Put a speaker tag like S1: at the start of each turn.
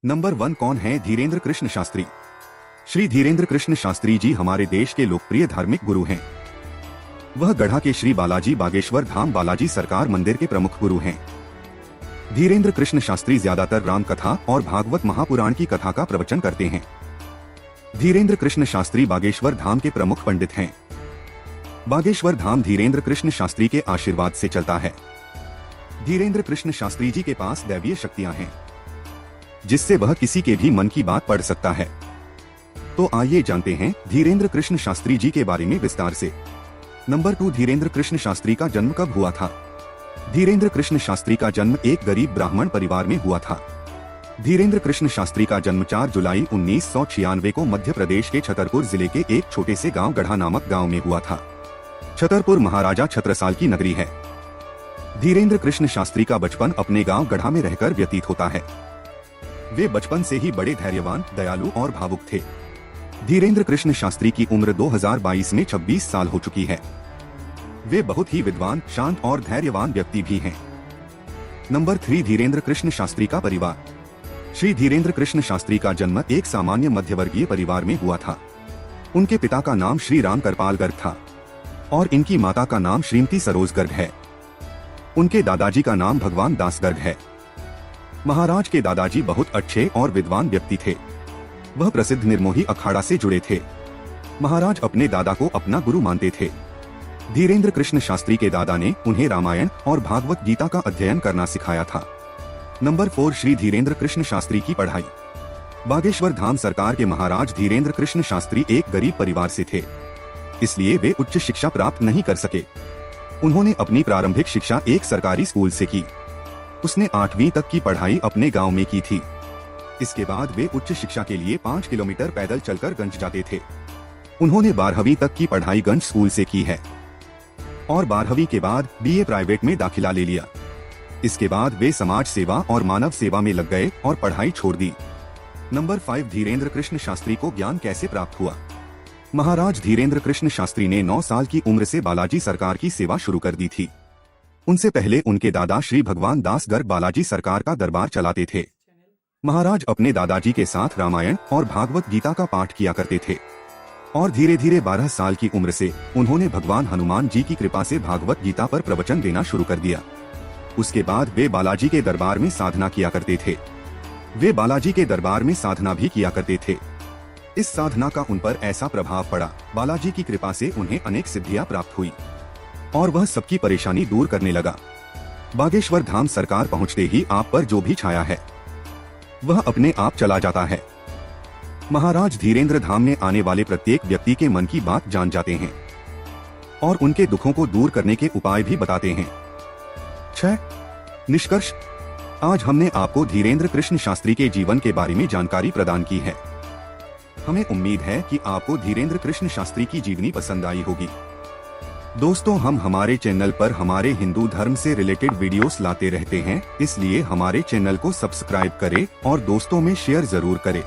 S1: Number 1 कौन है धीरेन्द्र कृष्ण शास्त्री। श्री धीरेन्द्र कृष्ण शास्त्री जी हमारे देश के लोकप्रिय धार्मिक गुरु हैं। वह गढ़ा के श्री बालाजी बागेश्वर धाम बालाजी सरकार मंदिर के प्रमुख गुरु हैं। धीरेन्द्र कृष्ण शास्त्री ज्यादातर राम कथा और भागवत महापुराण की कथा का प्रवचन करते हैं। धीरेन्द्र कृष्ण शास्त्री बागेश्वर धाम के प्रमुख पंडित हैं। बागेश्वर धाम धीरेन्द्र कृष्ण शास्त्री के आशीर्वाद से चलता है। धीरेन्द्र कृष्ण शास्त्री जी के पास दैवीय शक्तियां हैं, जिससे वह किसी के भी मन की बात पढ़ सकता है। तो आइए जानते हैं धीरेन्द्र कृष्ण शास्त्री जी के बारे में विस्तार से। नंबर 2 धीरेन्द्र कृष्ण शास्त्री का जन्म कब हुआ था। धीरेन्द्र कृष्ण शास्त्री का जन्म एक गरीब ब्राह्मण परिवार में हुआ था। धीरेन्द्र कृष्ण शास्त्री का जन्म 4 जुलाई 1996 को मध्य प्रदेश के छतरपुर जिले के एक छोटे से गांव गढ़ा नामक गांव में हुआ था। छतरपुर महाराजा छत्रसाल की नगरी है। धीरेन्द्र कृष्ण शास्त्री का बचपन अपने गांव गढ़ा में रहकर व्यतीत होता है। वे बचपन से ही बड़े धैर्यवान, दयालु और भावुक थे। धीरेन्द्र कृष्ण शास्त्री की उम्र 2022 में 26 साल हो चुकी है। वे बहुत ही विद्वान, शांत और धैर्यवान व्यक्ति भी हैं। नंबर 3 धीरेन्द्र कृष्ण शास्त्री का परिवार। श्री धीरेन्द्र कृष्ण शास्त्री का जन्म एक सामान्य मध्यवर्गीय परिवार में हुआ था। उनके पिता का नाम श्री राम करपाल गर्ग था और इनकी माता का नाम श्रीमती सरोज गर्ग है। उनके दादाजी का नाम भगवान दास गर्ग है। महाराज के दादाजी बहुत अच्छे और विद्वान व्यक्ति थे। वह प्रसिद्ध निर्मोही अखाड़ा से जुड़े थे। महाराज अपने दादा को अपना गुरु मानते थे। धीरेन्द्र कृष्ण शास्त्री के दादा ने उन्हें रामायण और भागवत गीता का अध्ययन करना सिखाया था। नंबर 4 श्री धीरेन्द्र कृष्ण शास्त्री की पढ़ाई। बागेश्वर धाम सरकार के महाराज धीरेन्द्र कृष्ण शास्त्री एक गरीब परिवार से थे, इसलिए वे उच्च शिक्षा प्राप्त नहीं कर सके। उन्होंने अपनी प्रारंभिक शिक्षा एक सरकारी स्कूल से की। उसने 8वीं तक की पढ़ाई अपने गांव में की थी। इसके बाद वे उच्च शिक्षा के लिए 5 किलोमीटर पैदल चलकर गंज जाते थे। उन्होंने 12वीं तक की पढ़ाई गंज स्कूल से की है और 12वीं के बाद बीए प्राइवेट में दाखिला ले लिया। इसके बाद वे समाज सेवा और मानव सेवा में लग गए और पढ़ाई छोड़ दी। नंबर 5 धीरेन्द्र कृष्ण शास्त्री को ज्ञान कैसे प्राप्त हुआ। महाराज धीरेन्द्र कृष्ण शास्त्री ने 9 साल की उम्र से बालाजी सरकार की सेवा शुरू कर दी थी। उनसे पहले उनके दादा श्री भगवान दास गर्ग बालाजी सरकार का दरबार चलाते थे। महाराज अपने दादाजी के साथ रामायण और भागवत गीता का पाठ किया करते थे और धीरे धीरे 12 साल की उम्र से उन्होंने भगवान हनुमान जी की कृपा से भागवत गीता पर प्रवचन देना शुरू कर दिया। उसके बाद वे बालाजी के दरबार में साधना किया करते थे। वे बालाजी के दरबार में साधना भी किया करते थे। इस साधना का उन पर ऐसा प्रभाव पड़ा, बालाजी की कृपा से उन्हें अनेक सिद्धियां प्राप्त हुई और वह सबकी परेशानी दूर करने लगा। बागेश्वर धाम सरकार पहुंचते ही आप पर जो भी छाया है वह अपने आप चला जाता है। महाराज धीरेन्द्र धाम में आने वाले प्रत्येक व्यक्ति के मन की बात जान जाते हैं और उनके दुखों को दूर करने के उपाय भी बताते हैं। 6 निष्कर्ष। आज हमने आपको धीरेन्द्र कृष्ण शास्त्री के जीवन के बारे में जानकारी प्रदान की है। हमें उम्मीद है कि आपको धीरेन्द्र कृष्ण शास्त्री की जीवनी पसंद आई होगी। दोस्तों, हम हमारे चैनल पर हमारे हिंदू धर्म से रिलेटेड वीडियोस लाते रहते हैं, इसलिए हमारे चैनल को सब्सक्राइब करें और दोस्तों में शेयर जरूर करें।